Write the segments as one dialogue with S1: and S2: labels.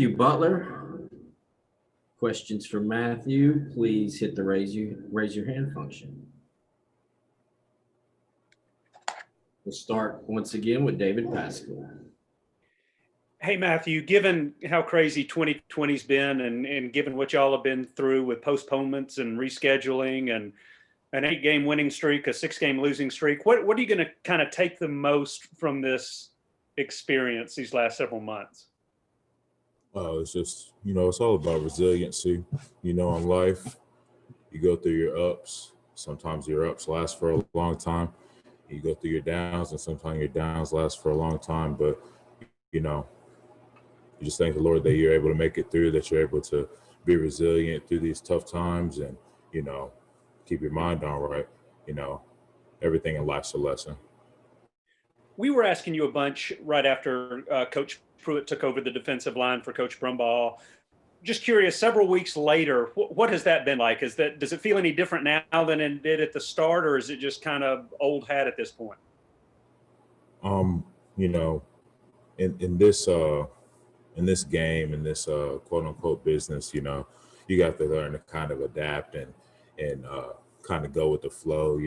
S1: Matthew Butler. Questions for Matthew, please hit the raise your hand function. We'll start once again with David Pascal.
S2: Hey, Matthew, given how crazy 2020's been and given what y'all have been through with postponements and rescheduling and an 8-game winning streak, a 6-game losing streak, what are you going to kind of take the most from this experience these last several months?
S3: It's just, it's all about resiliency. In life, you go through your ups. Sometimes your ups last for a long time. You go through your downs, and sometimes your downs last for a long time. But, you just thank the Lord that you're able to make it through, that you're able to be resilient through these tough times and, keep your mind on right. Everything in life's a lesson.
S2: We were asking you a bunch right after Coach Pruitt took over the defensive line for Coach Brumbaugh. Just curious, several weeks later, what has that been like? Does it feel any different now than it did at the start, or is it just kind of old hat at this point?
S3: In this game, in this quote unquote business, you got to learn to kind of adapt and kind of go with the flow.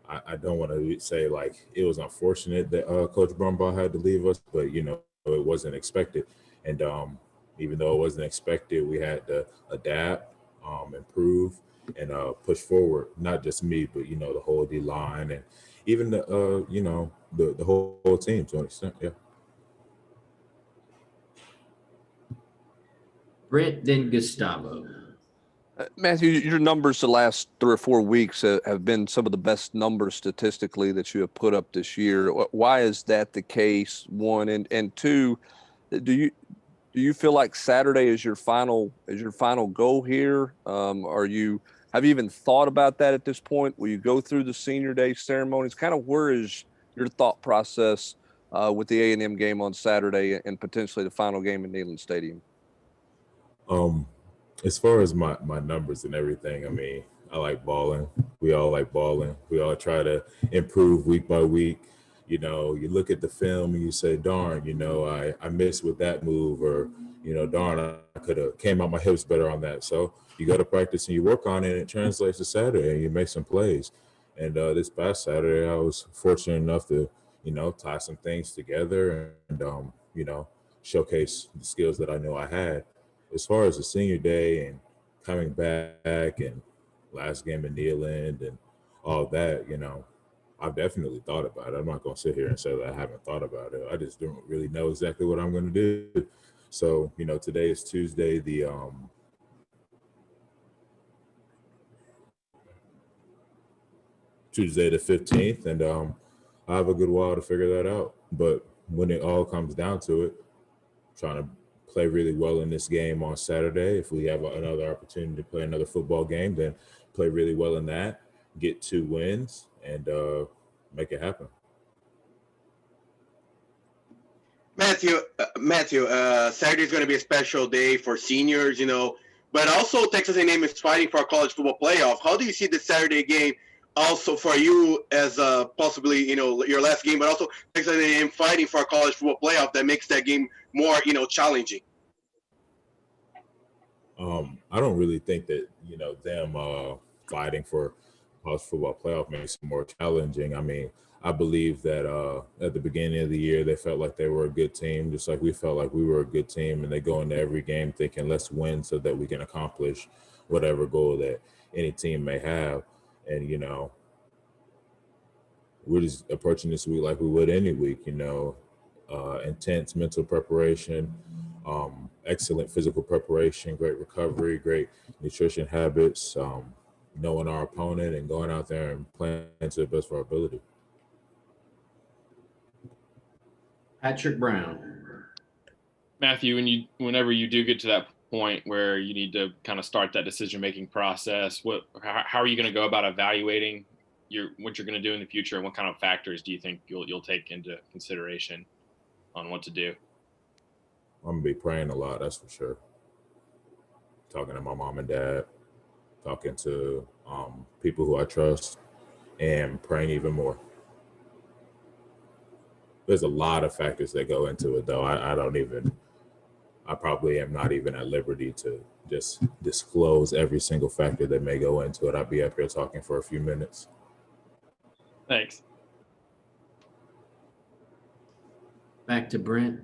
S3: I don't want to say like it was unfortunate that Coach Brumbaugh had to leave us, but it wasn't expected. And even though it wasn't expected, we had to adapt, improve, and push forward. Not just me, but the whole D line and even the whole team to an extent. Yeah.
S1: Brent, then Gustavo.
S4: Matthew, your numbers the last 3 or 4 weeks have been some of the best numbers statistically that you have put up this year. Why is that the case? One, and two, do you feel like Saturday is your final goal here? Have you even thought about that at this point? Will you go through the senior day ceremonies? Kind of where is your thought process with the A&M game on Saturday and potentially the final game in Neyland Stadium?
S3: As far as my numbers and everything, I mean, I like balling. We all like balling. We all try to improve week by week. You look at the film and you say, darn, I missed with that move, or, darn, I could have came out my hips better on that. So you go to practice and you work on it, and it translates to Saturday and you make some plays. And this past Saturday, I was fortunate enough to, tie some things together and, showcase the skills that I know I had. As far as the senior day and coming back and last game in Neyland and all that, I've definitely thought about it. I'm not going to sit here and say that I haven't thought about it. I just don't really know exactly what I'm going to do. So, today is Tuesday, the 15th, and I have a good while to figure that out. But when it all comes down to it, trying to play really well in this game on Saturday. If we have another opportunity to play another football game, then play really well in that, get 2 wins, and make it happen.
S5: Matthew, Saturday is going to be a special day for seniors, but also Texas A&M is fighting for a college football playoff. How do you see the Saturday game also for you as possibly, your last game, but also Texas A&M fighting for a college football playoff that makes that game more, challenging?
S3: I don't really think that, them fighting for college football playoff makes it more challenging. I mean, I believe that at the beginning of the year, they felt like they were a good team, just like we felt like we were a good team, and they go into every game thinking, let's win so that we can accomplish whatever goal that any team may have. And, we're just approaching this week like we would any week, intense mental preparation, excellent physical preparation, great recovery, great nutrition habits, knowing our opponent and going out there and playing to the best of our ability.
S1: Patrick Brown.
S6: Matthew, whenever you do get to that point where you need to kind of start that decision-making process, how are you going to go about evaluating what you're going to do in the future, and what kind of factors do you think you'll take into consideration on what to do?
S3: I'm going to be praying a lot, that's for sure. Talking to my mom and dad, talking to people who I trust, and praying even more. There's a lot of factors that go into it, though. I don't even I probably am not even at liberty to just disclose every single factor that may go into it. I'll be up here talking for a few minutes.
S6: Thanks.
S1: Back to Brent.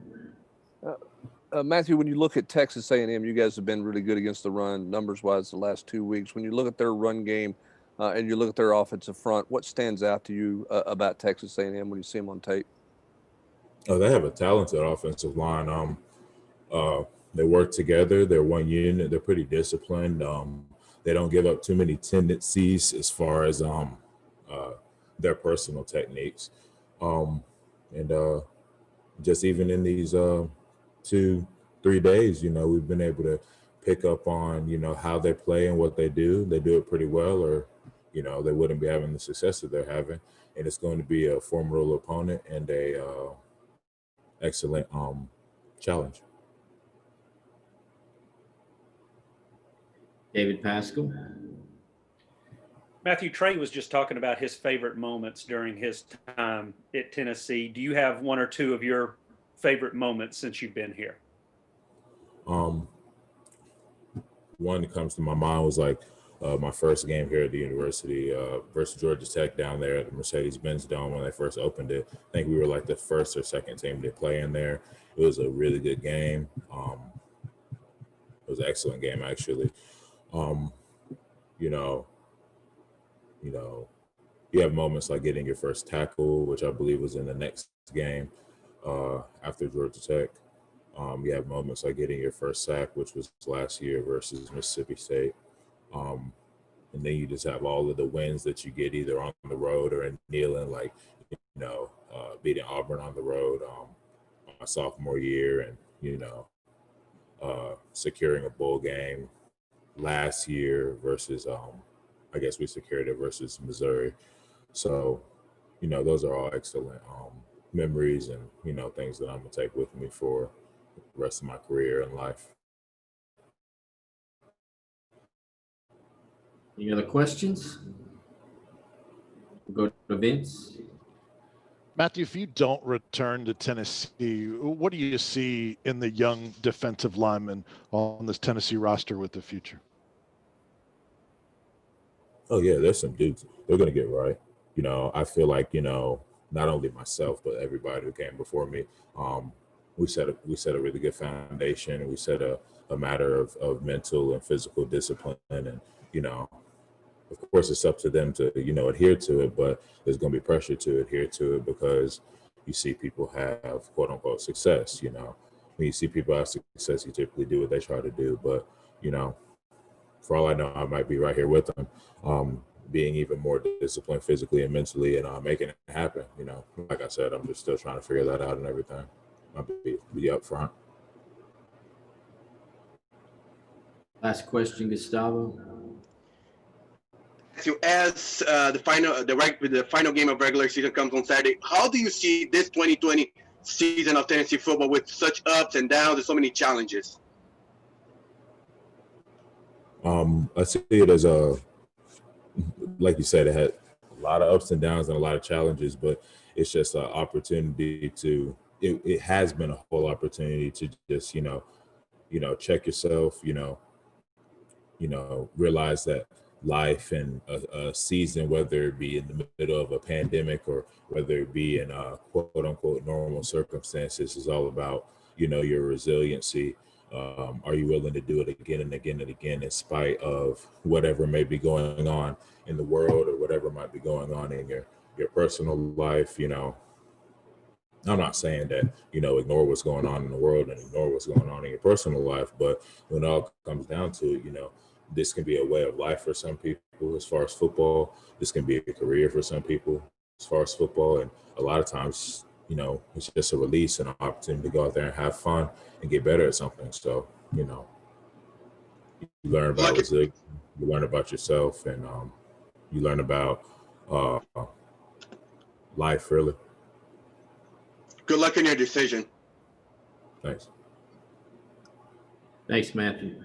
S4: Matthew, when you look at Texas A&M, you guys have been really good against the run, numbers-wise, the last 2 weeks. When you look at their run game and you look at their offensive front, what stands out to you about Texas A&M when you see them on tape?
S3: Oh, they have a talented offensive line. They work together. They're one unit. They're pretty disciplined. They don't give up too many tendencies as far as their personal techniques. And just even in these 2-3 days, we've been able to pick up on, how they play and what they do. They do it pretty well, or, they wouldn't be having the success that they're having. And it's going to be a formidable opponent and a excellent challenge.
S1: David Pascal.
S2: Matthew, Trey was just talking about his favorite moments during his time at Tennessee. Do you have one or two of your favorite moments since you've been here?
S3: One that comes to my mind was like my first game here at the university versus Georgia Tech down there at the Mercedes-Benz Dome when they first opened it. I think we were like the first or second team to play in there. It was a really good game. It was an excellent game, actually. You have moments like getting your first tackle, which I believe was in the next game after Georgia Tech. You have moments like getting your first sack, which was last year versus Mississippi State. And then you just have all of the wins that you get either on the road or in Neyland, like, beating Auburn on the road my sophomore year and, securing a bowl game last year versus, I guess we secured it versus Missouri. So, those are all excellent memories and, things that I'm going to take with me for the rest of my career and life.
S1: Any other questions? We'll go to Vince.
S7: Matthew, if you don't return to Tennessee, what do you see in the young defensive linemen on this Tennessee roster with the future?
S3: Oh, yeah, there's some dudes. They're going to get right. I feel like, not only myself, but everybody who came before me, we set a really good foundation, and we set a matter of mental and physical discipline. And, of course, it's up to them to, adhere to it, but there's going to be pressure to adhere to it because you see people have quote unquote success. When you see people have success, you typically do what they try to do. But, for all I know, I might be right here with them, being even more disciplined physically and mentally and making it happen. Like I said, I'm just still trying to figure that out and everything. I'll be up front.
S1: Last question, Gustavo.
S5: As the final game of regular season comes on Saturday, how do you see this 2020 season of Tennessee football with such ups and downs and so many challenges?
S3: I see it as like you said, it had a lot of ups and downs and a lot of challenges, but it's just an opportunity it has been a whole opportunity to just, check yourself, realize that life and a season, whether it be in the middle of a pandemic or whether it be in quote unquote normal circumstances, is all about, your resiliency. Are you willing to do it again and again and again in spite of whatever may be going on in the world or whatever might be going on in your personal life? I'm not saying that, ignore what's going on in the world and ignore what's going on in your personal life, but when it all comes down to it, this can be a way of life for some people as far as football. This can be a career for some people as far as football. And a lot of times, it's just a release and an opportunity to go out there and have fun and get better at something. So, you learn about resilience, you learn about yourself, and you learn about life, really.
S5: Good luck in your decision.
S3: Thanks.
S1: Thanks, Matthew.